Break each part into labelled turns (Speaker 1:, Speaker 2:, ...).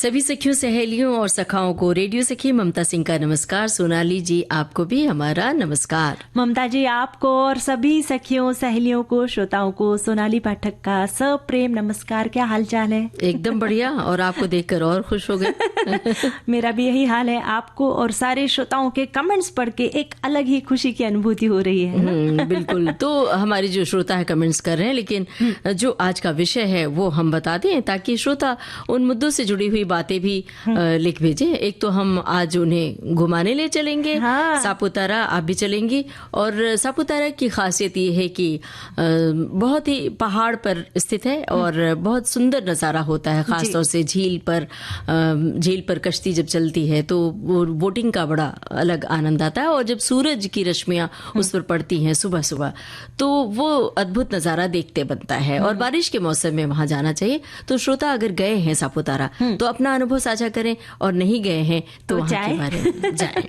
Speaker 1: सभी सखियों, सहेलियों और सखाओं को रेडियो सखी ममता सिंह का नमस्कार। सोनाली जी, आपको भी हमारा नमस्कार।
Speaker 2: ममता जी, आपको और सभी सखियों, सहेलियों को, श्रोताओं को सोनाली पाठक का सप्रेम नमस्कार। क्या हाल चाल है?
Speaker 1: एकदम बढ़िया, और आपको देखकर और खुश हो गए।
Speaker 2: मेरा भी यही हाल है। आपको और सारे श्रोताओं के कमेंट्स पढ़ के एक अलग ही खुशी की अनुभूति हो रही है।
Speaker 1: बिल्कुल। तो हमारे जो श्रोता है कमेंट्स कर रहे हैं, लेकिन जो आज का विषय है वो हम बता दें ताकि श्रोता उन मुद्दों से जुड़ी हुई बातें भी लिख भेजे। एक तो हम आज उन्हें घुमाने ले चलेंगे। सापुतारा आप भी चलेंगी, और सापुतारा की खासियत ये है कि बहुत ही पहाड़ पर स्थित है और बहुत सुंदर नज़ारा होता है, खासतौर से झील पर कश्ती जब चलती है तो वो बोटिंग का बड़ा अलग आनंद आता है। और जब सूरज की रश्मियां उस पर पड़ती हैं सुबह सुबह, तो वो अद्भुत नज़ारा देखते बनता है। और बारिश के मौसम में वहां जाना चाहिए। तो श्रोता अगर गए हैं सापुतारा तो अपना अनुभव साझा करें, और नहीं गए हैं तो वहां के बारे में जाएं।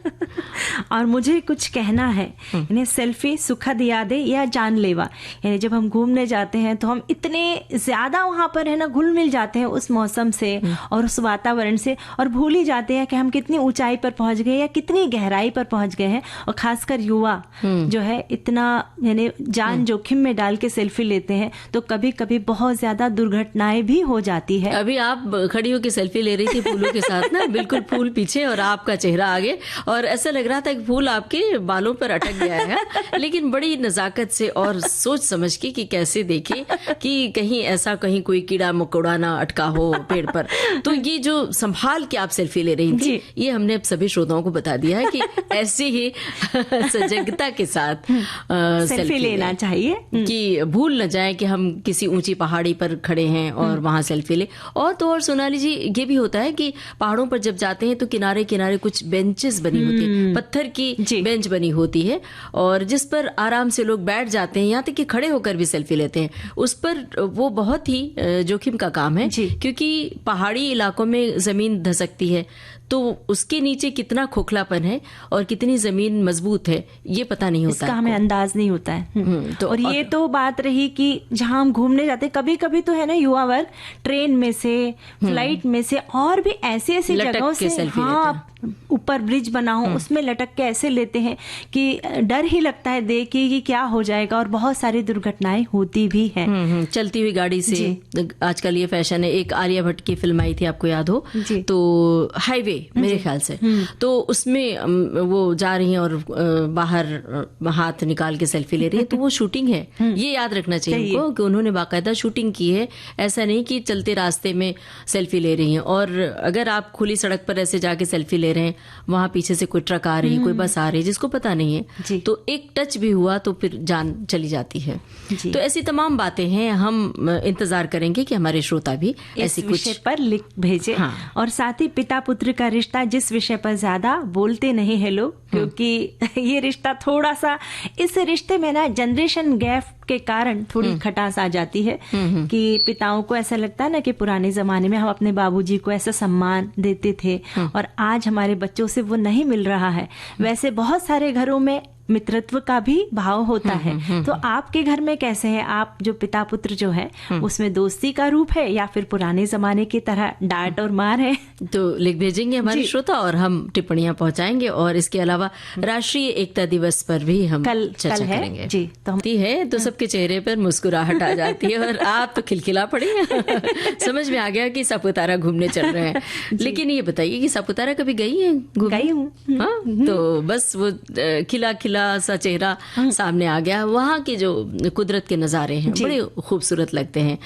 Speaker 2: और मुझे कुछ कहना है, यानी सेल्फी सुखद यादें या जानलेवा। यानी जब हम घूमने जाते हैं तो हम इतने ज्यादा वहां पर है ना घुल मिल जाते हैं उस मौसम से और उस वातावरण से, और भूल ही जाते हैं कि हम कितनी ऊंचाई पर पहुंच गए या कितनी गहराई पर पहुंच गए हैं। और खासकर युवा जो है इतना यानी जान जोखिम में डाल के सेल्फी लेते हैं, तो कभी कभी बहुत ज्यादा दुर्घटनाएं भी हो जाती है।
Speaker 1: अभी आप खड़ी होकर सेल्फी ले रही थी फूलों के साथ ना, बिल्कुल फूल पीछे और आपका चेहरा आगे, और ऐसा लग रहा था कि फूल आपके बालों पर अटक गया है। लेकिन बड़ी नजाकत से और सोच समझ के कि कैसे देखे कि कहीं ऐसा कहीं कोई कीड़ा मकोड़ा ना अटका हो पेड़ पर। तो ये जो संभाल के आप सेल्फी ले रही थी, ये हमने सभी श्रोताओं को बता दिया है कि ऐसे ही सजगता के साथ
Speaker 2: सेल्फी लेना चाहिए,
Speaker 1: कि भूल न जाए कि हम किसी ऊंची पहाड़ी पर खड़े हैं और वहां सेल्फी ले। और तो और सोनाली जी, ये भी होता है कि पहाड़ों पर जब जाते हैं तो किनारे किनारे कुछ बेंचेस बनी होती है, पत्थर की बेंच बनी होती है, और जिस पर आराम से लोग बैठ जाते हैं, यहाँ तक कि खड़े होकर भी सेल्फी लेते हैं उस पर। वो बहुत ही जोखिम का काम है, क्योंकि पहाड़ी इलाकों में जमीन धसकती है, तो उसके नीचे कितना खोखलापन है और कितनी जमीन मजबूत है ये पता नहीं होता,
Speaker 2: इसका हमें अंदाज नहीं होता है। और ये तो बात रही कि जहां हम घूमने जाते हैं, कभी कभी तो है ना युवा वर्ग ट्रेन में से, फ्लाइट में से, और भी ऐसी ऐसी जगहों से, हाँ, ऊपर ब्रिज बना हो उसमें लटक के ऐसे लेते हैं कि डर ही लगता है देख के कि क्या हो जाएगा, और बहुत सारी दुर्घटनाएं होती भी हैं।
Speaker 1: चलती हुई गाड़ी से आजकल ये फैशन है। एक आलिया भट्ट की फिल्म आई थी, आपको याद हो तो, हाईवे मेरे ख्याल से, तो उसमें वो जा रही हैं और बाहर हाथ निकाल के सेल्फी ले रही है, तो वो शूटिंग है। ये याद रखना चाहिए उनको कि उन्होंने बाकायदा शूटिंग की है, ऐसा नहीं कि चलते रास्ते में सेल्फी ले रही हैं। और अगर आप खुली सड़क पर ऐसे जाके सेल्फी ले रहे हैं, वहां पीछे से कोई ट्रक आ रही है, कोई बस आ रही है जिसको पता नहीं है, तो एक टच भी हुआ तो फिर जान चली जाती है। तो ऐसी तमाम बातें हैं। हम इंतजार करेंगे कि हमारे श्रोता भी ऐसी कुछ
Speaker 2: विषय पर लिख भेजे। और साथ ही पिता पुत्र का रिश्ता, जिस विषय पर ज्यादा बोलते नहीं है लोग, क्योंकि ये रिश्ता थोड़ा सा, इस रिश्ते में ना जनरेशन गैप के कारण थोड़ी खटास आ जाती है कि पिताओं को ऐसा लगता है ना कि पुराने जमाने में हम अपने बाबूजी को ऐसा सम्मान देते थे, और आज हमारे बच्चों से वो नहीं मिल रहा है। वैसे बहुत सारे घरों में मित्रत्व का भी भाव होता है। तो आपके घर में कैसे है? आप जो पिता पुत्र जो है उसमें दोस्ती का रूप है या फिर पुराने जमाने की तरह डांट और मार है? तो
Speaker 1: लिख भेजेंगे हमारे श्रोता और हम टिप्पणियां पहुंचाएंगे। और इसके अलावा राष्ट्रीय एकता दिवस पर भी हम चर्चा करेंगे जी। तो सबके चेहरे पर मुस्कुराहट आ जाती है और आप तो खिलखिला पड़ी। समझ में आ गया कि सापुतारा घूमने चल रहे हैं। लेकिन ये बताइए कि सापुतारा कभी गई है?
Speaker 2: गई हूँ।
Speaker 1: तो बस वो खिला खिला सा चेहरा सामने आ गया। वहाँ के जो कुदरत के नज़ारे हैं बड़े खूबसूरत लगते हैं।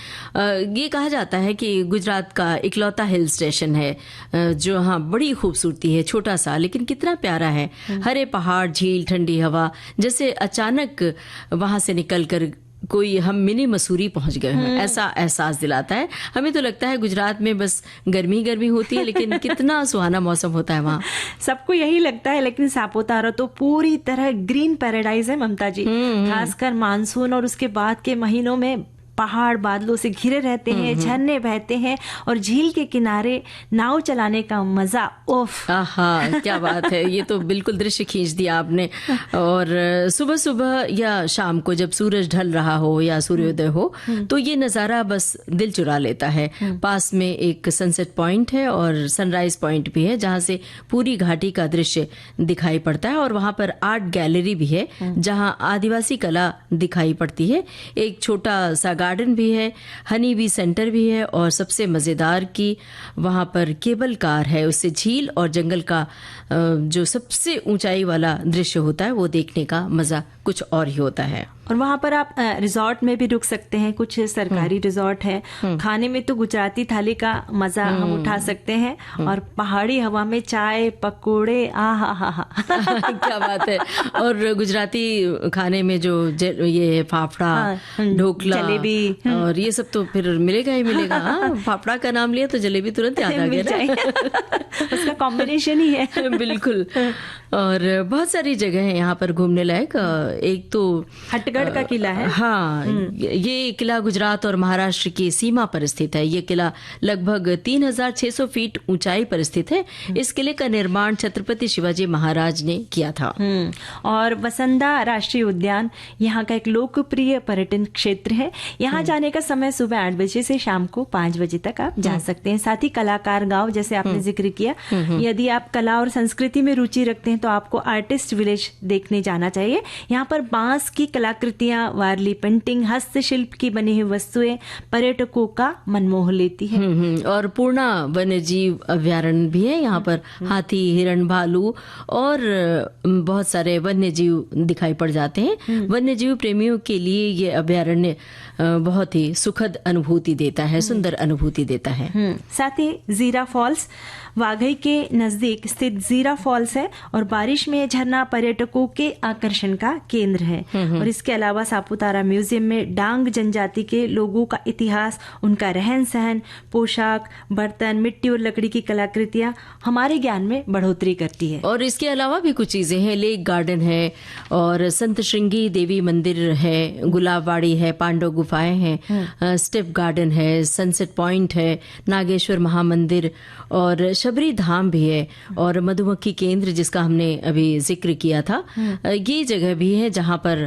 Speaker 1: ये कहा जाता है कि गुजरात का इकलौता हिल स्टेशन है जो हाँ बड़ी खूबसूरती है, छोटा सा लेकिन कितना प्यारा है। हरे पहाड़, झील, ठंडी हवा, जैसे अचानक वहाँ से निकलकर कोई हम मिनी मसूरी पहुंच गए हैं, ऐसा एहसास दिलाता है। हमें तो लगता है गुजरात में बस गर्मी गर्मी होती है, लेकिन कितना सुहाना मौसम होता है वहाँ।
Speaker 2: सबको यही लगता है, लेकिन सापुतारा तो पूरी तरह ग्रीन पैराडाइज है ममता जी। खासकर मानसून और उसके बाद के महीनों में पहाड़ बादलों से घिरे रहते हैं, झरने बहते हैं और झील के किनारे नाव चलाने का मजा, ओफ।
Speaker 1: आहा, क्या बात है, ये तो बिल्कुल दृश्य खींच दिया आपने। और सुबह सुबह या शाम को जब सूरज ढल रहा हो या सूर्योदय हो तो ये नज़ारा बस दिल चुरा लेता है। पास में एक सनसेट पॉइंट है और सनराइज पॉइंट भी है जहाँ से पूरी घाटी का दृश्य दिखाई पड़ता है, और वहाँ पर आर्ट गैलरी भी है जहाँ आदिवासी कला दिखाई पड़ती है। एक छोटा सा गार्डन भी है, हनी बी सेंटर भी है, और सबसे मज़ेदार की वहाँ पर केबल कार है। उससे झील और जंगल का जो सबसे ऊंचाई वाला दृश्य होता है वो देखने का मज़ा कुछ और ही होता है।
Speaker 2: और वहाँ पर आप रिजॉर्ट में भी रुक सकते हैं, कुछ सरकारी रिजॉर्ट है। खाने में तो गुजराती थाली का मजा हम उठा सकते हैं, और पहाड़ी हवा में चाय पकोड़े, आ हा हा हा
Speaker 1: क्या बात है। और गुजराती खाने में जो ये फाफड़ा, ढोकला,
Speaker 2: जलेबी,
Speaker 1: और ये सब तो फिर मिलेगा ही मिलेगा। फाफड़ा का नाम लिया तो जलेबी तुरंत याद आ गया।
Speaker 2: उसका कॉम्बिनेशन ही है।
Speaker 1: बिल्कुल। और बहुत सारी जगह है यहाँ पर घूमने लायक। एक तो
Speaker 2: हटगढ़ का किला है।
Speaker 1: हाँ, ये किला गुजरात और महाराष्ट्र की सीमा पर स्थित है। ये किला लगभग 3600 फीट ऊंचाई पर स्थित है। इस किले का निर्माण छत्रपति शिवाजी महाराज ने किया था।
Speaker 2: और वसंदा राष्ट्रीय उद्यान यहाँ का एक लोकप्रिय पर्यटन क्षेत्र है। यहाँ जाने का समय सुबह 8 बजे से शाम को 5 बजे तक आप जा सकते हैं। साथ ही कलाकार गांव, जैसे आपने जिक्र किया, यदि आप कला और संस्कृति में रुचि रखते हैं तो आपको आर्टिस्ट विलेज देखने जाना चाहिए। यहाँ पर बांस की कलाकृतियां, वारली पेंटिंग, हस्तशिल्प की बनी हुई वस्तुएं पर्यटकों का मन मोह लेती है।
Speaker 1: और पूर्णा वन्य जीव अभ्यारण्य भी है। यहाँ पर हाथी, हिरण, भालू और बहुत सारे वन्य जीव दिखाई पड़ जाते हैं। वन्य जीव प्रेमियों के लिए ये अभ्यारण्य बहुत ही सुखद अनुभूति देता है, सुंदर अनुभूति देता है।
Speaker 2: साथ ही जीरा फॉल्स वाघई के नजदीक स्थित जीरा फॉल्स है, और बारिश में झरना पर्यटकों के आकर्षण का केंद्र है। और इसके अलावा सापुतारा म्यूजियम में डांग जनजाति के लोगों का इतिहास, उनका रहन सहन, पोशाक, बर्तन, मिट्टी और लकड़ी की कलाकृतियां हमारे ज्ञान में बढ़ोतरी करती है।
Speaker 1: और इसके अलावा भी कुछ चीजें हैं। लेक गार्डन है, और संत श्रृंगी देवी मंदिर है, गुलाबवाड़ी है, पांडव गुफाएं हैं, स्टेप गार्डन है, सनसेट पॉइंट है, नागेश्वर महामंदिर और शबरी धाम भी है, और मधुमक्खी केंद्र जिसका हमने अभी जिक्र किया था। ये जगह भी है जहां पर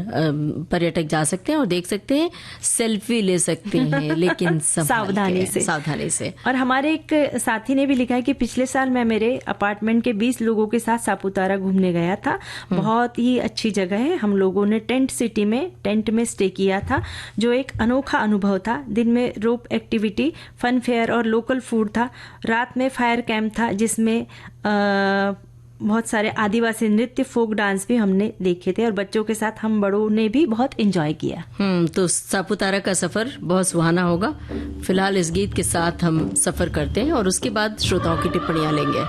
Speaker 1: पर्यटक जा सकते हैं और देख सकते हैं, सेल्फी ले सकते हैं, लेकिन सावधानी से।
Speaker 2: और हमारे एक साथी ने भी लिखा है कि पिछले साल मैं मेरे अपार्टमेंट के 20 लोगों के साथ सापुतारा घूमने गया था। बहुत ही अच्छी जगह है। हम लोगों ने टेंट में स्टे किया था, जो एक अनोखा अनुभव था। दिन में रोप एक्टिविटी, फन फेयर और लोकल फूड था। रात में फायर कैंप था, जिसमें बहुत सारे आदिवासी नृत्य, फोक डांस भी हमने देखे थे, और बच्चों के साथ हम बड़ों ने भी बहुत एंजॉय किया।
Speaker 1: तो सापुतारा का सफर बहुत सुहाना होगा। फिलहाल इस गीत के साथ हम सफर करते हैं और उसके बाद श्रोताओं की टिप्पणियां लेंगे।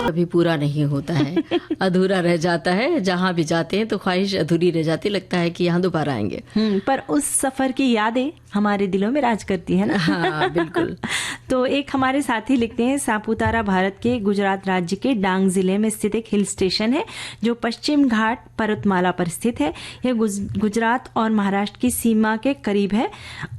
Speaker 1: कभी पूरा नहीं होता है, अधूरा रह जाता है। जहाँ भी जाते हैं तो ख्वाहिश अधूरी रह जाती, लगता है कि यहाँ दोबारा आएंगे।
Speaker 2: पर उस सफर की यादें हमारे दिलों में राज करती है ना।
Speaker 1: हाँ, बिल्कुल।
Speaker 2: तो एक हमारे साथी लिखते हैं, सापुतारा भारत के गुजरात राज्य के डांग जिले में स्थित एक हिल स्टेशन है जो पश्चिम घाट पर्वतमाला पर स्थित है। यह गुजरात और महाराष्ट्र की सीमा के करीब है,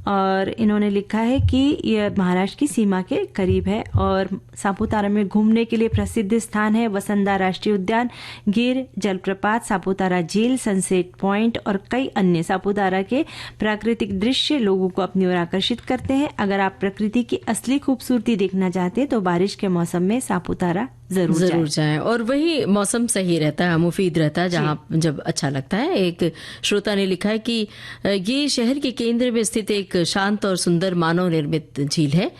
Speaker 2: और इन्होंने लिखा है कि यह महाराष्ट्र की सीमा के करीब है। और सापुतारा में घूमने के लिए प्रसिद्ध स्थान है वसंदा राष्ट्रीय उद्यान, गिर जलप्रपात, सापुतारा झील, सनसेट पॉइंट और कई अन्य। सापुतारा के प्राकृतिक दृश्य लोगों को अपनी ओर आकर्षित करते हैं। अगर आप प्रकृति की असली खूबसूरती देखना चाहते हैं तो बारिश के मौसम में सापुतारा जरूर
Speaker 1: जाएं। और वही मौसम सही रहता है, मुफीद रहता है, जहाँ जब अच्छा लगता है। एक श्रोता ने लिखा है कि ये शहर के केंद्र में स्थित एक शांत और सुंदर मानव निर्मित झील है,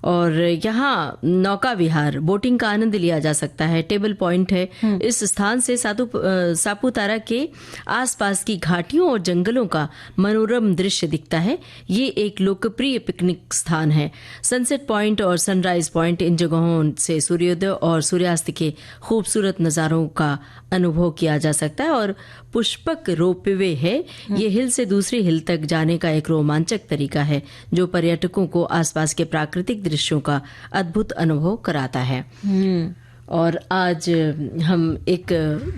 Speaker 1: और यहाँ नौका विहार, बोटिंग का आनंद लिया जा सकता है। टेबल पॉइंट है। इस स्थान से सापुतारा के आसपास की घाटियों और जंगलों का मनोरम दृश्य दिखता है। ये एक लोकप्रिय पिकनिक स्थान है। सनसेट पॉइंट और सनराइज पॉइंट, इन जगहों से सूर्योदय और सूर्यास्त के खूबसूरत नज़ारों का अनुभव किया जा सकता है। और पुष्पक रोपवे है। ये हिल से दूसरी हिल तक जाने का एक रोमांचक तरीका है जो पर्यटकों को आसपास के प्राकृतिक दृश्यों का अद्भुत अनुभव कराता है। और आज हम एक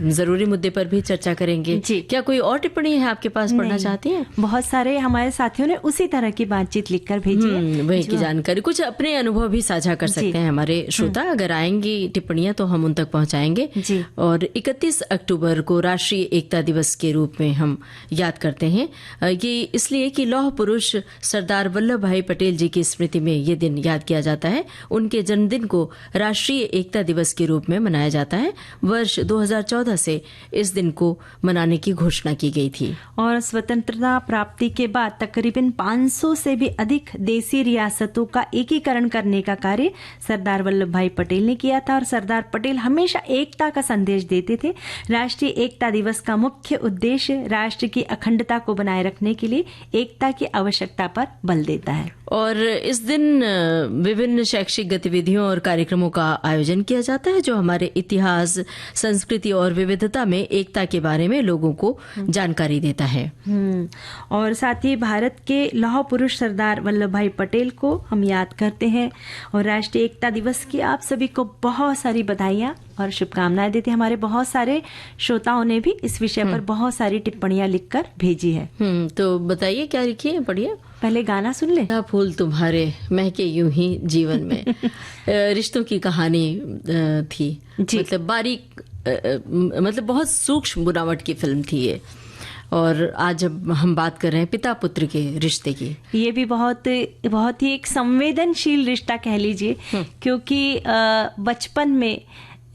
Speaker 1: जरूरी मुद्दे पर भी चर्चा करेंगे। क्या कोई और टिप्पणी है आपके पास, पढ़ना चाहती हैं?
Speaker 2: बहुत सारे हमारे साथियों ने उसी तरह की बातचीत लिखकर भेजी है,
Speaker 1: वही की जानकारी, कुछ अपने अनुभव भी साझा कर सकते हैं हमारे श्रोता। अगर आएंगी टिप्पणियां तो हम उन तक पहुंचाएंगे। और 31 अक्टूबर को राष्ट्रीय एकता दिवस के रूप में हम याद करते हैं। ये इसलिए कि लौह पुरुष सरदार वल्लभ भाई पटेल जी की स्मृति में ये दिन याद किया जाता है। उनके जन्मदिन को राष्ट्रीय एकता दिवस के रूप में मनाया जाता है। वर्ष 2014 से इस दिन को मनाने की घोषणा की गई थी।
Speaker 2: और स्वतंत्रता प्राप्ति के बाद तकरीबन 500 से भी अधिक देसी रियासतों का एकीकरण करने का कार्य सरदार वल्लभ भाई पटेल ने किया था। और सरदार पटेल हमेशा एकता का संदेश देते थे। राष्ट्रीय एकता दिवस का मुख्य उद्देश्य राष्ट्र की अखंडता को बनाए रखने के लिए एकता की आवश्यकता पर बल देता है।
Speaker 1: और इस दिन विभिन्न शैक्षिक गतिविधियों और कार्यक्रमों का आयोजन किया जाता है जो हमारे इतिहास, संस्कृति और विविधता में एकता के बारे में लोगों को जानकारी देता है।
Speaker 2: और साथ ही भारत के लौह पुरुष सरदार वल्लभ भाई पटेल को हम याद करते हैं। और राष्ट्रीय एकता दिवस की आप सभी को बहुत सारी बधाइयाँ और शुभकामनाएं देते हैं। हमारे बहुत सारे श्रोताओं ने भी इस विषय पर बहुत सारी टिप्पणियां लिखकर भेजी है।
Speaker 1: तो बताइए क्या लिखी है, पढ़िए।
Speaker 2: पहले गाना सुन ले।
Speaker 1: फूल तुम्हारे महके यूं ही जीवन में रिश्तों की कहानी थी। मतलब बारीक, मतलब बहुत सूक्ष्म बुनावट की फिल्म थी ये। और आज जब हम बात कर रहे हैं पिता पुत्र के रिश्ते की,
Speaker 2: ये भी बहुत ही एक संवेदनशील रिश्ता कह लीजिए। क्योंकि बचपन में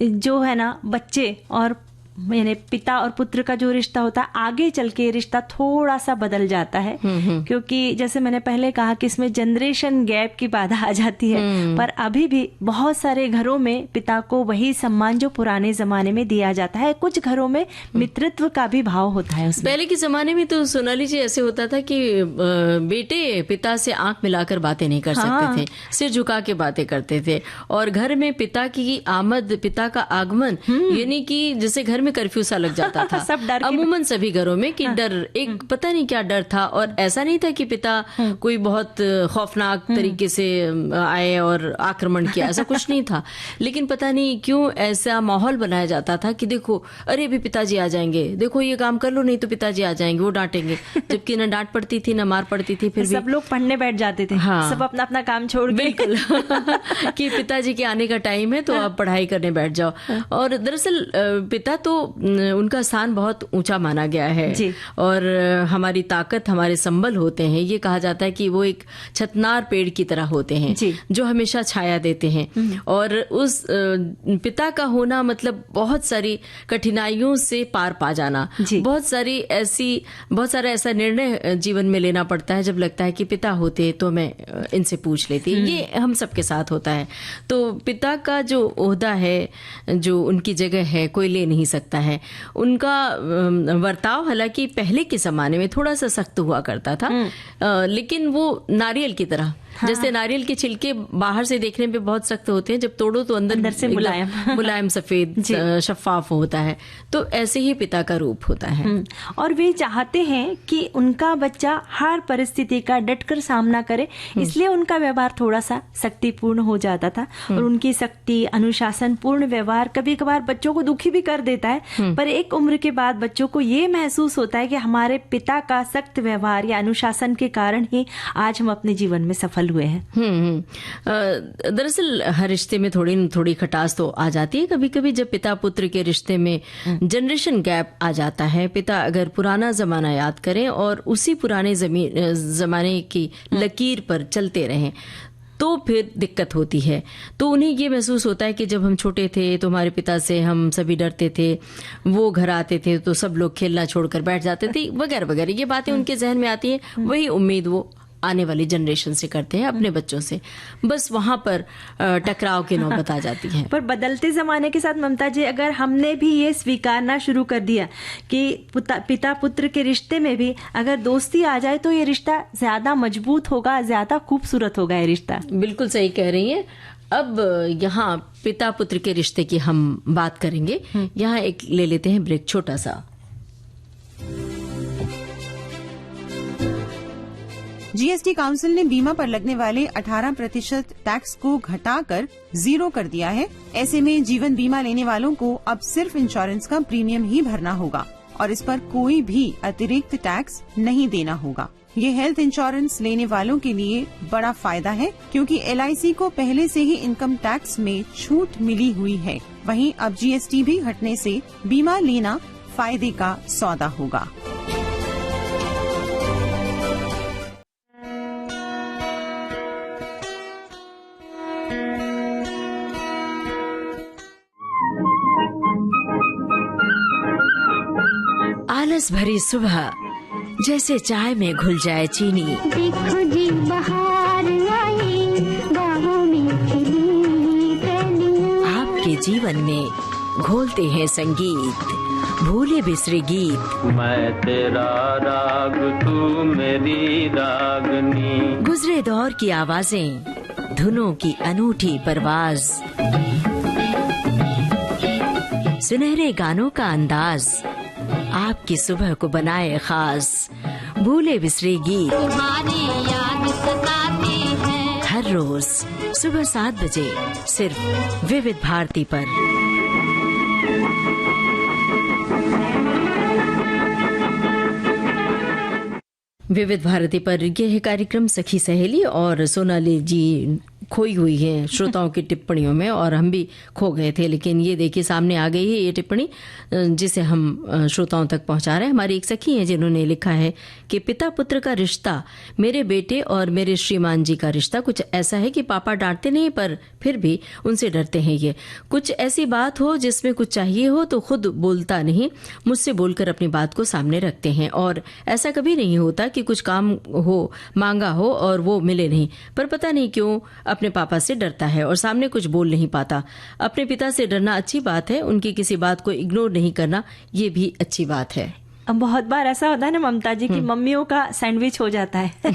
Speaker 2: जो है ना, बच्चे और यानी पिता और पुत्र का जो रिश्ता होता है, आगे चल के रिश्ता थोड़ा सा बदल जाता है। क्योंकि जैसे मैंने पहले कहा कि इसमें जनरेशन गैप की बाधा आ जाती है। पर अभी भी बहुत सारे घरों में पिता को वही सम्मान जो पुराने जमाने में दिया जाता है। कुछ घरों में मित्रत्व का भी भाव होता है उसमें।
Speaker 1: पहले के जमाने में तो सोनाली जी ऐसे होता था कि बेटे पिता से आंख मिलाकर बातें नहीं कर सकते थे, सिर झुका के बातें करते थे। और घर में पिता की आमद, पिता का आगमन, यानी कि जैसे घर में कर्फ्यू सा लग जाता था।
Speaker 2: सब डर
Speaker 1: अमूमन सभी घरों में कि डर, एक पता नहीं क्या डर था। और ऐसा नहीं था कि पिता कोई बहुत खौफनाक तरीके से आए और आक्रमण किया, ऐसा कुछ नहीं था। लेकिन पता नहीं क्यों ऐसा माहौल बनाया जाता था कि देखो, अरे अभी पिताजी आ जाएंगे, देखो ये काम कर लो नहीं तो पिताजी आ जाएंगे, वो डांटेंगे। जबकि न डांट पड़ती थी न मार पड़ती थी, फिर भी
Speaker 2: सब लोग पढ़ने बैठ जाते थे। सब अपना अपना काम छोड़ के,
Speaker 1: बिल्कुल कि पिताजी के आने का टाइम है तो आप पढ़ाई करने बैठ जाओ। और दरअसल पिता तो उनका स्थान बहुत ऊंचा माना गया है। और हमारी ताकत, हमारे संबल होते हैं। ये कहा जाता है कि वो एक छतनार पेड़ की तरह होते हैं जो हमेशा छाया देते हैं। और उस पिता का होना मतलब बहुत सारी कठिनाइयों से पार पा जाना। बहुत सारा ऐसा निर्णय जीवन में लेना पड़ता है जब लगता है कि पिता होते तो मैं इनसे पूछ लेती। ये हम सबके साथ होता है। तो पिता का जो ओहदा है, जो उनकी जगह है, कोई ले नहीं सकता है। उनका वर्ताव हालांकि पहले के जमाने में थोड़ा सा सख्त हुआ करता था, लेकिन वो नारियल की तरह, जैसे नारियल के छिलके बाहर से देखने पे बहुत सख्त होते हैं, जब तोड़ो तो अंदर
Speaker 2: से
Speaker 1: मुलायम सफेद शफाफ होता है। तो ऐसे ही पिता का रूप होता है।
Speaker 2: और वे चाहते हैं कि उनका बच्चा हर परिस्थिति का डटकर सामना करे, इसलिए उनका व्यवहार थोड़ा सा सख्तीपूर्ण हो जाता था। और उनकी सख्ती, अनुशासन पूर्ण व्यवहार कभी कभार बच्चों को दुखी भी कर देता है। पर एक उम्र के बाद बच्चों को ये महसूस होता है कि हमारे पिता का सख्त व्यवहार या अनुशासन के कारण ही आज हम अपने जीवन में सफल हुए हैं।
Speaker 1: दरअसल हर रिश्ते में थोड़ी थोड़ी खटास तो आ जाती है कभी कभी, जब पिता पुत्र के रिश्ते में जनरेशन गैप आ जाता है। पिता अगर पुराना जमाना याद करें और उसी पुराने जमाने की लकीर पर चलते रहें तो फिर दिक्कत होती है। तो उन्हें ये महसूस होता है कि जब हम छोटे थे तो हमारे पिता से हम सभी डरते थे, वो घर आते थे तो सब लोग खेलना छोड़कर बैठ जाते थे, वगैरह वगैरह। ये बातें उनके जहन में आती हैं। वही उम्मीद वो आने वाली जनरेशन से करते हैं अपने बच्चों से। बस वहां पर टकराव की नौबत आ जाती है।
Speaker 2: पर बदलते जमाने के साथ ममता जी, अगर हमने भी ये स्वीकारना शुरू कर दिया कि पिता पुत्र के रिश्ते में भी अगर दोस्ती आ जाए तो ये रिश्ता ज्यादा मजबूत होगा, ज्यादा खूबसूरत होगा ये रिश्ता।
Speaker 1: बिल्कुल सही कह रही हैं। अब यहाँ पिता पुत्र के रिश्ते की हम बात करेंगे। यहाँ एक ले लेते हैं ब्रेक, छोटा सा।
Speaker 3: जीएसटी काउंसिल ने बीमा पर लगने वाले 18% टैक्स को घटाकर 0 कर दिया है। ऐसे में जीवन बीमा लेने वालों को अब सिर्फ इंश्योरेंस का प्रीमियम ही भरना होगा और इस पर कोई भी अतिरिक्त टैक्स नहीं देना होगा। ये हेल्थ इंश्योरेंस लेने वालों के लिए बड़ा फायदा है क्योंकि LIC को पहले से ही इनकम टैक्स में छूट मिली हुई है। वहीं अब GST भी हटने से बीमा लेना फायदे का सौदा होगा।
Speaker 1: आलस भरी सुबह जैसे चाय में घुल जाए चीनी।
Speaker 4: देखो जी बहार आई, बाहों में खिली कलियां।
Speaker 1: आपके जीवन में घोलते हैं संगीत, भूले बिसरे गीत।
Speaker 5: मैं तेरा राग तू मेरी रागनी।
Speaker 1: गुजरे दौर की आवाजें, धुनों की अनूठी परवाज, सुनहरे गानों का अंदाज आपकी सुबह को बनाए खास। भूले बिसरे गीत
Speaker 4: तुम्हारी याद सताती है।
Speaker 1: हर रोज सुबह 7 बजे सिर्फ विविध भारती पर। विविध भारती पर यह कार्यक्रम सखी सहेली और सोनाली जी खोई हुई है श्रोताओं की टिप्पणियों में और हम भी खो गए थे, लेकिन ये देखिए सामने आ गई है ये टिप्पणी जिसे हम श्रोताओं तक पहुंचा रहे हैं। हमारी एक सखी है जिन्होंने लिखा है कि पिता पुत्र का रिश्ता, मेरे बेटे और मेरे श्रीमान जी का रिश्ता कुछ ऐसा है कि पापा डांटते नहीं पर फिर भी उनसे डरते हैं। ये कुछ ऐसी बात हो जिसमें कुछ चाहिए हो तो खुद बोलता नहीं, मुझसे बोलकर अपनी बात को सामने रखते हैं और ऐसा कभी नहीं होता कि कुछ काम हो मांगा हो और वो मिले नहीं, पर पता नहीं क्यों अपने पापा से डरता है और सामने कुछ बोल नहीं पाता। अपने पिता से डरना अच्छी बात है, उनकी किसी बात को इग्नोर नहीं करना ये भी अच्छी बात है।
Speaker 2: अब बहुत बार ऐसा होता है ना ममता जी कि मम्मियों का सैंडविच हो जाता है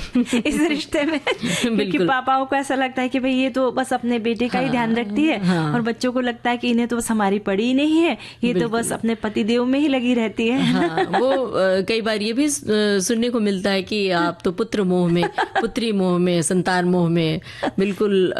Speaker 2: इस रिश्ते में क्योंकि पापाओं को ऐसा लगता है कि भाई ये तो बस अपने बेटे का ही ध्यान रखती है और बच्चों को लगता है कि इन्हें तो बस हमारी पड़ी ही नहीं है, ये तो बस अपने पतिदेव में ही लगी रहती है।
Speaker 1: वो कई बार ये भी सुनने को मिलता है कि आप तो पुत्र मोह में, पुत्री मोह में, संतान मोह में बिल्कुल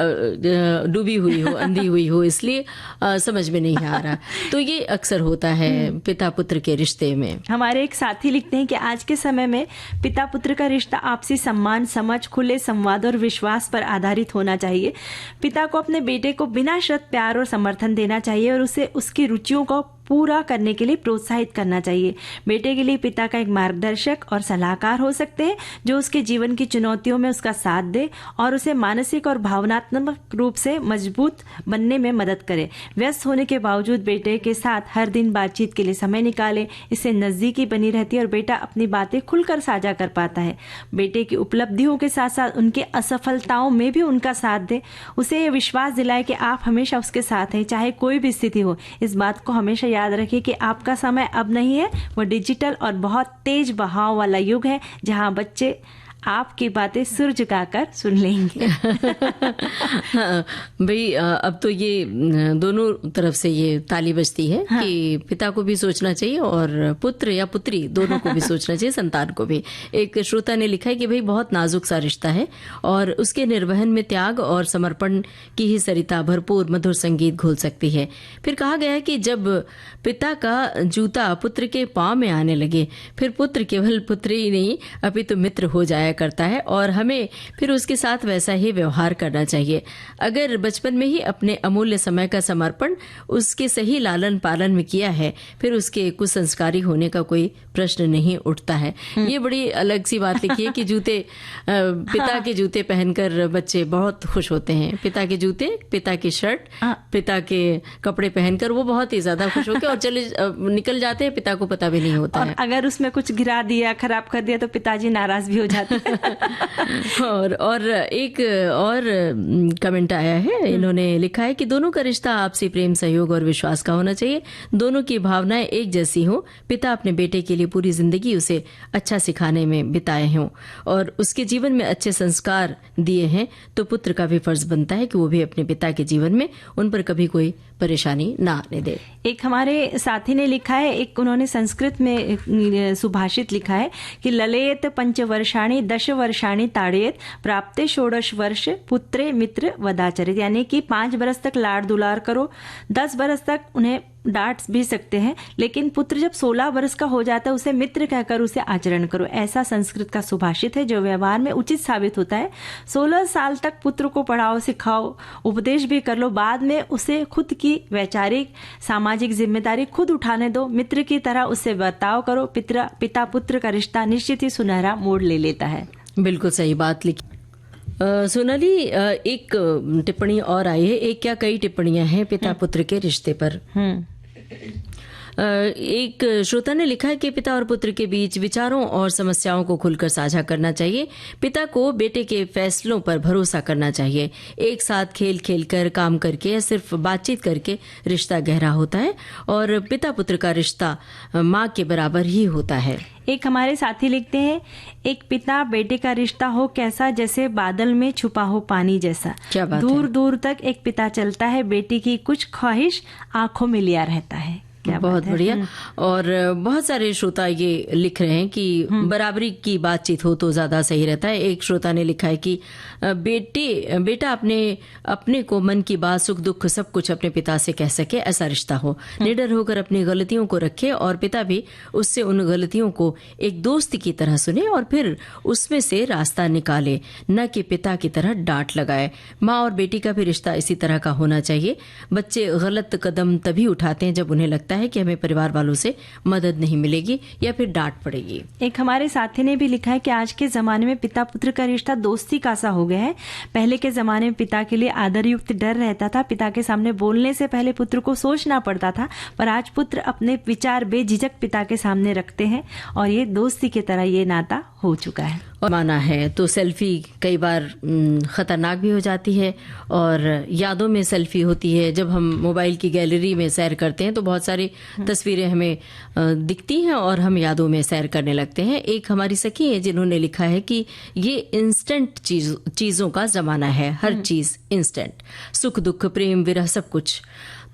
Speaker 1: डूबी हुई हो, अंधी हुई हो, इसलिए समझ में नहीं आ रहा। तो ये अक्सर होता है पिता पुत्र के रिश्ते में।
Speaker 2: हमारे एक साथी लिखते हैं कि आज के समय में पिता पुत्र का रिश्ता आपसी सम्मान, समझ, खुले संवाद और विश्वास पर आधारित होना चाहिए। पिता को अपने बेटे को बिना शर्त प्यार और समर्थन देना चाहिए और उसे उसकी रुचियों को पूरा करने के लिए प्रोत्साहित करना चाहिए। बेटे के लिए पिता का एक मार्गदर्शक और सलाहकार हो सकते हैं जो उसके जीवन की चुनौतियों में उसका साथ दे और उसे मानसिक और भावनात्मक रूप से मजबूत बनने में मदद करे। व्यस्त होने के बावजूद बेटे के साथ हर दिन बातचीत के लिए समय निकालें, इससे नजदीकी बनी रहती है और बेटा अपनी बातें खुलकर साझा कर पाता है। बेटे की उपलब्धियों के साथ साथ उनके असफलताओं में भी उनका साथ दे, उसे ये विश्वास दिलाए कि आप हमेशा उसके साथ हैं चाहे कोई भी स्थिति हो। इस बात को हमेशा याद रखिए कि आपका समय अब नहीं है, वो डिजिटल और बहुत तेज बहाव वाला युग है जहां बच्चे आपकी बातें सुर झुकाकर सुन लेंगे।
Speaker 1: भाई अब तो ये दोनों तरफ से ये ताली बजती है कि पिता को भी सोचना चाहिए और पुत्र या पुत्री दोनों को भी सोचना चाहिए, संतान को भी। एक श्रोता ने लिखा है कि भाई बहुत नाजुक सा रिश्ता है और उसके निर्वहन में त्याग और समर्पण की ही सरिता भरपूर मधुर संगीत घोल सकती है। फिर कहा गया है कि जब पिता का जूता पुत्र के पांव में आने लगे फिर पुत्र केवल पुत्र ही नहीं अपितु मित्र हो जाए करता है और हमें फिर उसके साथ वैसा ही व्यवहार करना चाहिए। अगर बचपन में ही अपने अमूल्य समय का समर्पण उसके सही लालन पालन में किया है फिर उसके कुसंस्कारी होने का कोई प्रश्न नहीं उठता है। ये बड़ी अलग सी बात लिखी है कि जूते पिता के जूते पहनकर बच्चे बहुत खुश होते हैं। पिता के जूते, पिता की शर्ट, पिता के कपड़े पहनकर वो बहुत ही ज्यादा खुश होकर और चले निकल जाते हैं, पिता को पता भी नहीं होता है।
Speaker 2: अगर उसमें कुछ गिरा दिया, खराब कर दिया तो पिताजी नाराज भी हो जाते हैं।
Speaker 1: और एक और कमेंट आया है, इन्होंने लिखा है कि दोनों का रिश्ता आपसी प्रेम, सहयोग और विश्वास का होना चाहिए। दोनों की भावनाएं एक जैसी हो। पिता अपने बेटे के लिए पूरी जिंदगी उसे अच्छा सिखाने में बिताए हों और उसके जीवन में अच्छे संस्कार दिए हैं तो पुत्र का भी फर्ज बनता है कि वो भी अपने पिता के जीवन में उन पर कभी कोई परेशानी ना आने दे।
Speaker 2: एक हमारे साथी ने लिखा है, एक उन्होंने संस्कृत में सुभाषित लिखा है कि ललेत पंचवर्षाणि 10 वर्षाणि ताड़ेत प्राप्ते 16 वर्ष पुत्रे मित्र वदाचरित, यानी कि 5 बरस तक लाड़ दुलार करो, 10 बरस तक उन्हें डांट भी सकते हैं, लेकिन पुत्र जब 16 वर्ष का हो जाता है उसे मित्र कहकर उसे आचरण करो। ऐसा संस्कृत का सुभाषित है जो व्यवहार में उचित साबित होता है। 16 साल तक पुत्र को पढ़ाओ, सिखाओ, उपदेश भी कर लो, बाद में उसे खुद की वैचारिक सामाजिक जिम्मेदारी खुद उठाने दो, मित्र की तरह उससे बर्ताव करो। पिता पुत्र का रिश्ता निश्चित ही सुनहरा मोड़ ले लेता है।
Speaker 1: बिल्कुल सही बात लिखी। सोनाली, एक टिप्पणी और आई है, एक क्या कई टिप्पणियां हैं पिता पुत्र के रिश्ते पर। एक श्रोता ने लिखा है कि पिता और पुत्र के बीच विचारों और समस्याओं को खुलकर साझा करना चाहिए। पिता को बेटे के फैसलों पर भरोसा करना चाहिए। एक साथ खेल खेल कर, काम करके या सिर्फ बातचीत करके रिश्ता गहरा होता है और पिता पुत्र का रिश्ता माँ के बराबर ही होता है।
Speaker 2: एक हमारे साथी लिखते हैं, एक पिता बेटे का रिश्ता हो कैसा, जैसे बादल में छुपा हो पानी जैसा।
Speaker 1: क्या बात
Speaker 2: दूर
Speaker 1: है?
Speaker 2: दूर तक एक पिता चलता है, बेटी की कुछ ख्वाहिश आंखों में लिया रहता है।
Speaker 1: बहुत बढ़िया। और बहुत सारे श्रोता ये लिख रहे हैं कि बराबरी की बातचीत हो तो ज्यादा सही रहता है। एक श्रोता ने लिखा है कि बेटा अपने को मन की बात, सुख दुख सब कुछ अपने पिता से कह सके, ऐसा रिश्ता हो। निडर होकर अपनी गलतियों को रखे और पिता भी उससे उन गलतियों को एक दोस्त की तरह सुने और फिर उसमें से रास्ता निकाले, न कि पिता की तरह डांट लगाए। माँ और बेटी का भी रिश्ता इसी तरह का होना चाहिए। बच्चे गलत कदम तभी उठाते हैं जब उन्हें लगता है कि हमें परिवार वालों से मदद नहीं मिलेगी या फिर डांट पड़ेगी।
Speaker 2: एक हमारे साथी ने भी लिखा है कि आज के जमाने में पिता पुत्र का रिश्ता दोस्ती का सा हो गया है। पहले के जमाने में पिता के लिए आदर युक्त डर रहता था, पिता के सामने बोलने से पहले पुत्र को सोचना पड़ता था, पर आज पुत्र अपने विचार बेझिझक पिता के सामने रखते हैं और ये दोस्ती की तरह ये नाता हो चुका है।
Speaker 1: और माना है तो सेल्फी कई बार खतरनाक भी हो जाती है और यादों में सेल्फी होती है। जब हम मोबाइल की गैलरी में सैर करते हैं तो बहुत सारी तस्वीरें हमें दिखती हैं और हम यादों में सैर करने लगते हैं। एक हमारी सखी है जिन्होंने लिखा है कि ये इंस्टेंट चीजों का जमाना है, हर चीज इंस्टेंट, सुख दुख प्रेम विरह सब कुछ।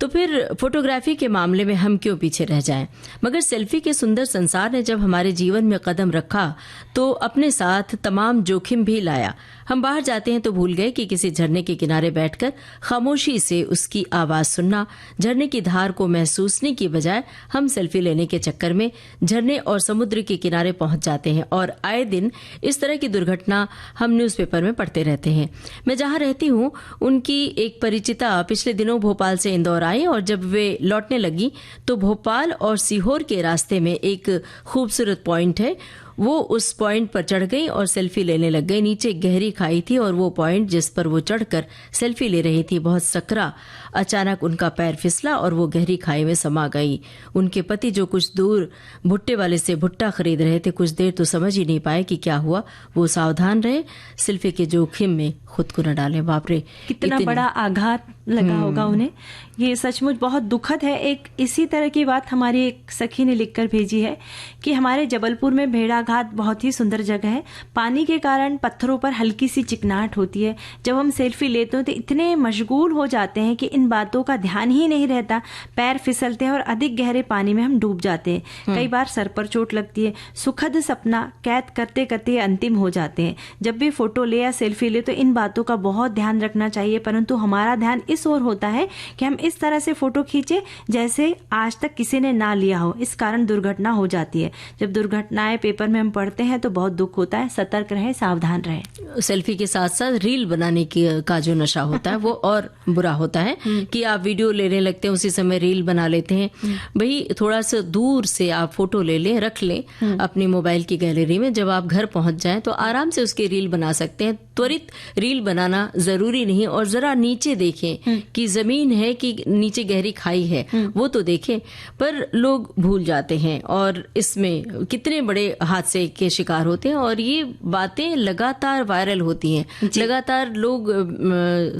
Speaker 1: तो फिर फोटोग्राफी के मामले में हम क्यों पीछे रह जाएं? मगर सेल्फी के सुंदर संसार ने जब हमारे जीवन में कदम रखा तो अपने साथ तमाम जोखिम भी लाया। हम बाहर जाते हैं तो भूल गए कि किसी झरने के किनारे बैठकर खामोशी से उसकी आवाज सुनना, झरने की धार को महसूसने की बजाय हम सेल्फी लेने के चक्कर में झरने और समुद्र के किनारे पहुंच जाते हैं और आए दिन इस तरह की दुर्घटना हम न्यूज़पेपर में पढ़ते रहते हैं। मैं जहां रहती हूं उनकी एक परिचिता पिछले दिनों भोपाल से इंदौर आई और जब वे लौटने लगी तो भोपाल और सीहोर के रास्ते में एक खूबसूरत पॉइंट है, वो उस पॉइंट पर चढ़ गई और सेल्फी लेने लग गई। नीचे गहरी खाई थी और वो पॉइंट जिस पर वो चढ़कर सेल्फी ले रही थी बहुत सकरा। अचानक उनका पैर फिसला और वो गहरी खाई में समा गई। उनके पति जो कुछ दूर भुट्टे वाले से भुट्टा खरीद रहे थे, कुछ देर तो समझ ही नहीं पाए कि क्या हुआ। वो सावधान रहे, सेल्फी के जोखिम में खुद को न डालें। बाप रे,
Speaker 2: कितना बड़ा आघात लगा होगा उन्हें। ये सचमुच बहुत दुखद है। एक इसी तरह की बात हमारी एक सखी ने लिखकर भेजी है कि हमारे जबलपुर में भेड़ाघाट बहुत ही सुंदर जगह है। पानी के कारण पत्थरों पर हल्की सी चिकनाहट होती है। जब हम सेल्फी लेते हैं तो इतने मशगूल हो जाते हैं कि इन बातों का ध्यान ही नहीं रहता। पैर फिसलते हैं और अधिक गहरे पानी में हम डूब जाते हैं। कई बार सर पर चोट लगती है। सुखद सपना कैद करते करते अंतिम हो जाते हैं। जब भी फोटो ले या सेल्फी ले तो इन बातों का बहुत ध्यान रखना चाहिए, परंतु हमारा ध्यान इस ओर होता है कि हम इस तरह से फोटो खींचे जैसे आज तक किसी ने ना लिया हो। इस कारण दुर्घटना हो जाती है। जब दुर्घटनाएं पेपर में हम पढ़ते हैं तो बहुत दुख होता है। सतर्क रहे, सावधान रहे।
Speaker 1: सेल्फी के साथ साथ रील बनाने का जो नशा होता है वो और बुरा होता है कि आप वीडियो लेने लगते हैं, उसी समय रील बना लेते हैं। भाई थोड़ा सा दूर से आप फोटो ले लें, रख लें अपनी मोबाइल की गैलरी में। जब आप घर पहुंच जाएं तो आराम से उसकी रील बना सकते हैं। त्वरित रील बनाना जरूरी नहीं। और जरा नीचे देखें कि जमीन है कि नीचे गहरी खाई है, वो तो देखें। पर लोग भूल जाते हैं और इसमें कितने बड़े हादसे के शिकार होते हैं और ये बातें लगातार वायरल होती हैं। लगातार लोग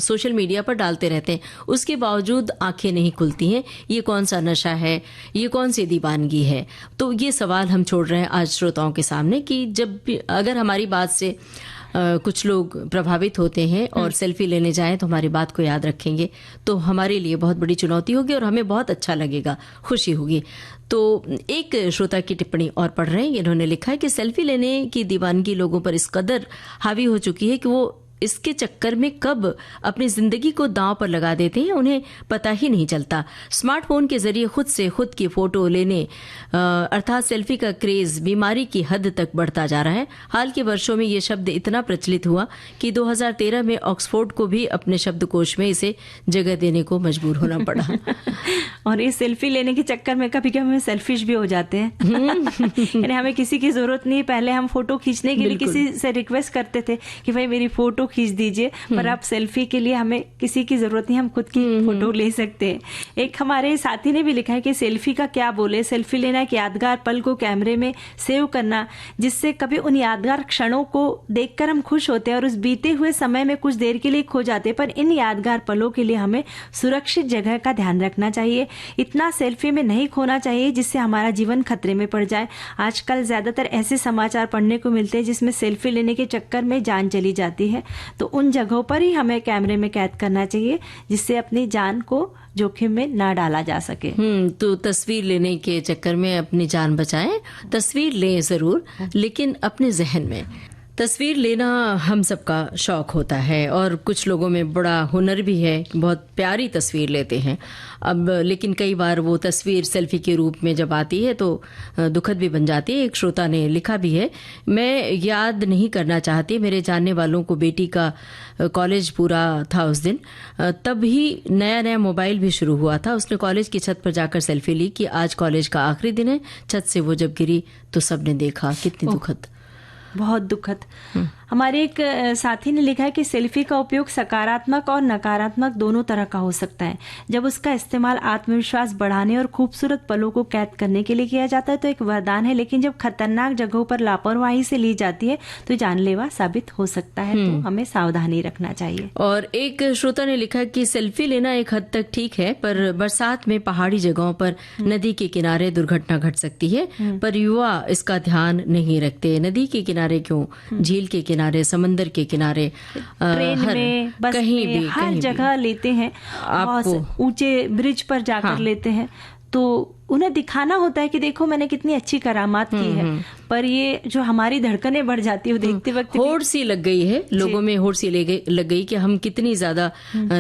Speaker 1: सोशल मीडिया पर डालते रहते हैं, उसके बावजूद आंखें नहीं खुलती हैं। ये कौन सा नशा है, ये कौन सी दीवानगी है? तो ये सवाल हम छोड़ रहे हैं आज श्रोताओं के सामने कि जब भी अगर हमारी बात से कुछ लोग प्रभावित होते हैं और सेल्फी लेने जाएं तो हमारी बात को याद रखेंगे, तो हमारे लिए बहुत बड़ी चुनौती होगी और हमें बहुत अच्छा लगेगा, खुशी होगी। तो एक श्रोता की टिप्पणी और पढ़ रहे हैं। इन्होंने लिखा है कि सेल्फी लेने की दीवानगी लोगों पर इस कदर हावी हो चुकी है कि वो इसके चक्कर में कब अपनी जिंदगी को दांव पर लगा देते हैं उन्हें पता ही नहीं चलता। स्मार्टफोन के जरिए खुद से खुद की फोटो लेने अर्थात सेल्फी का क्रेज बीमारी की हद तक बढ़ता जा रहा है। हाल के वर्षों में ये शब्द इतना प्रचलित हुआ कि 2013 में ऑक्सफोर्ड को भी अपने शब्दकोश में इसे जगह देने को मजबूर होना पड़ा।
Speaker 2: और इस सेल्फी लेने के चक्कर में कभी कभी हम सेल्फिश भी हो जाते हैं। यानी हमें किसी की जरूरत नहीं, पहले हम फोटो खींचने के लिए किसी से रिक्वेस्ट करते थे कि भाई मेरी फोटो खींच दीजिए, पर अब सेल्फी के लिए हमें किसी की जरूरत नहीं, हम खुद की फोटो ले सकते हैं। एक हमारे साथी ने भी लिखा है कि सेल्फी का क्या बोले, सेल्फी लेना एक यादगार पल को कैमरे में सेव करना, जिससे कभी उन यादगार क्षणों को देखकर हम खुश होते हैं और उस बीते हुए समय में कुछ देर के लिए खो जाते हैं। पर इन यादगार पलों के लिए हमें सुरक्षित जगह का ध्यान रखना चाहिए, इतना सेल्फी में नहीं खोना चाहिए जिससे हमारा जीवन खतरे में पड़ जाए। आजकल ज्यादातर ऐसे समाचार पढ़ने को मिलते हैं जिसमें सेल्फी लेने के चक्कर में जान चली जाती है, तो उन जगहों पर ही हमें कैमरे में कैद करना चाहिए जिससे अपनी जान को जोखिम में ना डाला जा सके।
Speaker 1: तो तस्वीर लेने के चक्कर में अपनी जान बचाएं। तस्वीर लें जरूर, लेकिन अपने जहन में। तस्वीर लेना हम सबका शौक होता है और कुछ लोगों में बड़ा हुनर भी है, बहुत प्यारी तस्वीर लेते हैं। अब लेकिन कई बार वो तस्वीर सेल्फी के रूप में जब आती है तो दुखद भी बन जाती है। एक श्रोता ने लिखा भी है, मैं याद नहीं करना चाहती, मेरे जानने वालों को बेटी का कॉलेज पूरा था उस दिन, तब ही नया नया मोबाइल भी शुरू हुआ था। उसने कॉलेज की छत पर जाकर सेल्फी ली कि आज कॉलेज का आखिरी दिन है। छत से वो जब गिरी तो सबने देखा। कितनी दुखद,
Speaker 2: बहुत दुखद। हमारे एक साथी ने लिखा है कि सेल्फी का उपयोग सकारात्मक और नकारात्मक दोनों तरह का हो सकता है। जब उसका इस्तेमाल आत्मविश्वास बढ़ाने और खूबसूरत पलों को कैद करने के लिए किया जाता है तो एक वरदान है, लेकिन जब खतरनाक जगहों पर लापरवाही से ली जाती है तो जानलेवा साबित हो सकता है, तो हमें सावधानी रखना चाहिए।
Speaker 1: और एक श्रोता ने लिखा कि सेल्फी लेना एक हद तक ठीक है, पर बरसात में पहाड़ी जगहों पर नदी के किनारे दुर्घटना घट सकती है, पर युवा इसका ध्यान नहीं रखते। नदी के किनारे क्यों, झील के किनारे, समंदर के किनारे,
Speaker 2: ट्रेन में, बस
Speaker 1: कहीं
Speaker 2: में,
Speaker 1: भी,
Speaker 2: हर
Speaker 1: कहीं
Speaker 2: जगह लेते हैं।
Speaker 1: आपको
Speaker 2: ऊंचे ब्रिज पर जाकर लेते हैं तो उन्हें दिखाना होता है कि देखो मैंने कितनी अच्छी करामात की है, पर ये जो हमारी धड़कनें बढ़ जाती है देखते वक्त,
Speaker 1: होड़ सी लग गई है लोगों में, होड़ सी लग गई कि हम कितनी ज्यादा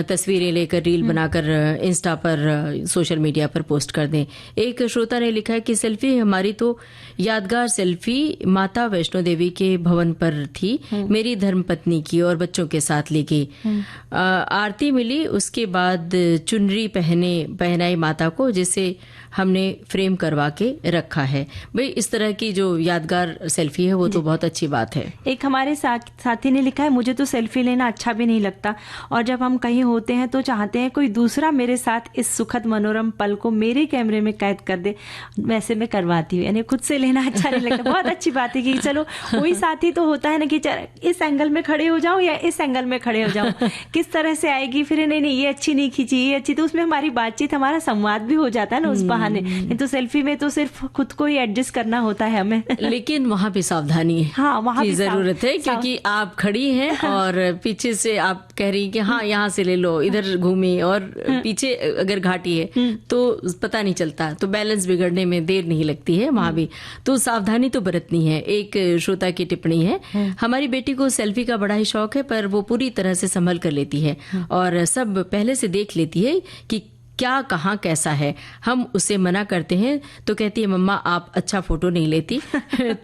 Speaker 1: तस्वीरें लेकर रील बनाकर इंस्टा पर, सोशल मीडिया पर पोस्ट कर दें। एक श्रोता ने लिखा है कि सेल्फी हमारी तो यादगार सेल्फी माता वैष्णो देवी के भवन पर थी, मेरी धर्मपत्नी की और बच्चों के साथ ली गई। आरती मिली, उसके बाद चुनरी पहनाई माता को, जिसे हमने फ्रेम करवा के रखा है। भाई इस तरह की जो यादगार सेल्फी है वो तो बहुत अच्छी बात है।
Speaker 2: एक हमारे साथी ने लिखा है, मुझे तो सेल्फी लेना अच्छा भी नहीं लगता और जब हम कहीं होते हैं तो चाहते हैं कोई दूसरा मेरे साथ इस सुखद मनोरम पल को मेरे कैमरे में कैद कर दे, वैसे मैं करवाती हूँ। यानी खुद से लेना अच्छा नहीं लगता। बहुत अच्छी बात है कि चलो कोई साथी तो होता है ना कि इस एंगल में खड़े हो जाओ या इस एंगल में खड़े हो जाओ, किस तरह से आएगी, फिर नहीं ये अच्छी नहीं खींची, ये अच्छी, तो उसमें हमारी बातचीत, हमारा संवाद भी हो जाता है ना उस बहाने। नहीं तो सेल्फी में तो सिर्फ खुद को ही एडजस्ट करना होता है हमें।
Speaker 1: लेकिन वहाँ पे सावधानी है,
Speaker 2: हाँ, वहाँ
Speaker 1: की
Speaker 2: भी
Speaker 1: जरूरत है, क्योंकि आप खड़ी हैं और पीछे से आप कह रही हैं कि हाँ यहाँ से ले लो, इधर घूमी, और पीछे अगर घाटी है तो पता नहीं चलता, तो बैलेंस बिगड़ने में देर नहीं लगती है वहाँ भी, तो सावधानी तो बरतनी है। एक श्रोता की टिप्पणी है, हमारी बेटी को सेल्फी का बड़ा ही शौक है, पर वो पूरी तरह से संभल कर लेती है और सब पहले से देख लेती है कि क्या कहाँ कैसा है। हम उसे मना करते हैं तो कहती है मम्मा आप अच्छा फोटो नहीं लेती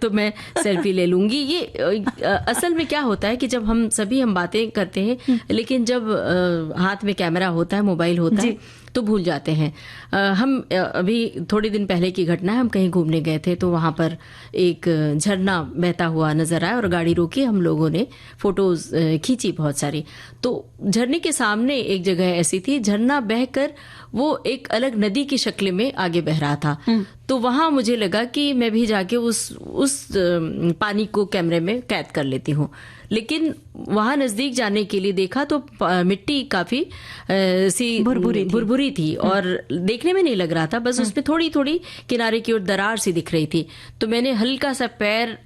Speaker 1: तो मैं सेल्फी ले लूंगी। ये असल में क्या होता है कि जब हम बातें करते हैं, लेकिन जब हाथ में कैमरा होता है, मोबाइल होता है, तो भूल जाते हैं। हम अभी थोड़े दिन पहले की घटना है, हम कहीं घूमने गए थे तो वहां पर एक झरना बहता हुआ नजर आया और गाड़ी रोकी, हम लोगों ने फोटोज खींची बहुत सारी। तो झरने के सामने एक जगह ऐसी थी, झरना बहकर वो एक अलग नदी की शक्ल में आगे बह रहा था। तो वहां मुझे लगा कि मैं भी जाके उस पानी को कैमरे में कैद कर लेती हूँ। लेकिन वहां नजदीक जाने के लिए देखा तो मिट्टी काफी सी भुरभुरी थी और देखने में नहीं लग रहा था, बस उसमें थोड़ी थोड़ी किनारे की ओर दरार सी दिख रही थी। तो मैंने हल्का सा पैर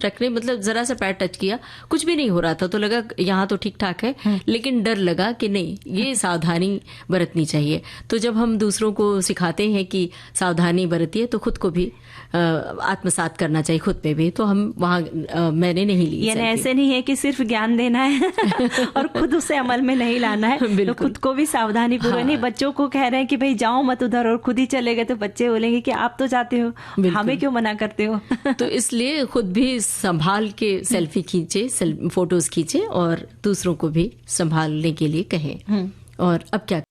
Speaker 1: रखने, मतलब जरा सा पैर टच किया, कुछ भी नहीं हो रहा था, तो लगा यहाँ तो ठीक ठाक है। लेकिन डर लगा कि नहीं, ये सावधानी बरतनी चाहिए। तो जब हम दूसरों को सिखाते हैं कि सावधानी बरतिए, तो खुद को भी आत्मसात करना चाहिए, खुद पे भी। तो हम वहां मैंने नहीं ली।
Speaker 2: यानी ऐसे नहीं है कि सिर्फ ज्ञान देना है और खुद उसे अमल में नहीं लाना है, तो खुद को भी सावधानी पूर्वक। नहीं, बच्चों को कह रहे हैं कि भाई जाओ मत उधर, और खुद ही चले गए तो बच्चे बोलेंगे कि आप तो जाते हो, हमें क्यों मना करते हो।
Speaker 1: तो इसलिए खुद भी संभाल के सेल्फी खींचे, फोटोज खींचे और दूसरों को भी संभालने के लिए कहें। और अब क्या